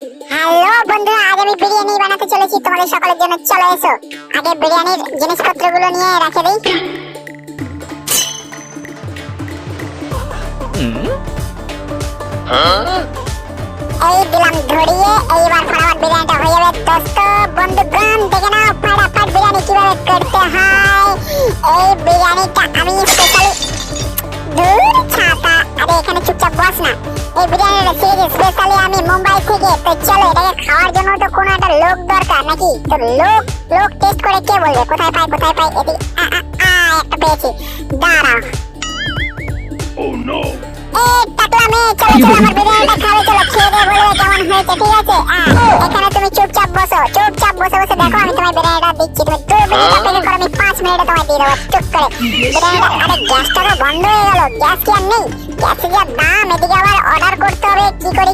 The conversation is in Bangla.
হ্যালো বন্ধুরা, আজ আমি বিরিয়ানি বানাতে চলেছি তোমাদের সকলের জন্য। চলো এসো, আগে বিরিয়ানির জিনিসপত্রগুলো নিয়ে রেখে দেই। এই দিলাম ধরিয়ে, এইবার ফটাফট বিরিয়ানিটা হয়ে যাবে। দোস্ত বন্ধুগণ দেখে নাও ফটাফট বিরিয়ানি কিভাবে করতে হয়। এই বিরিয়ানিটা আমি স্পেশালি ছাতা, আরে এখানে চুপচাপ বস না। এই বিরিয়ানি রেসিপি স্পেশালি আমি মুম্বাই থেকে। তো চলো, এটাকে খাওয়ার জন্য তো কোনো একটা লোক দরকার নাকি? তো লোক টেস্ট করে কে বলবে কোথায় পাই এদিকে একটা পেয়েছি, দাঁড়াও। টাকলা মেয়ে, চলো আমার বিরিয়ানিটা খাবে। চলো খেয়ে দিয়ে বলবে কেমন হয়েছে, ঠিক আছে? এখানে তুমি চুপচাপ বসে দেখো, আমি তোমার বিরিয়ানিটা দিচ্ছি। তুমি 2 মিনিট অপেক্ষা করো, আমি 5 মিনিটে তোমায় দিয়ে দেবো চুপ করে বিরিয়ানিটা। আরে গ্যাসটা তো বন্ধ হয়ে গেল, গ্যাস কি আর নেই? গ্যাসের যা দাম, এদিকে আবার অর্ডার করতে হবে। কি করি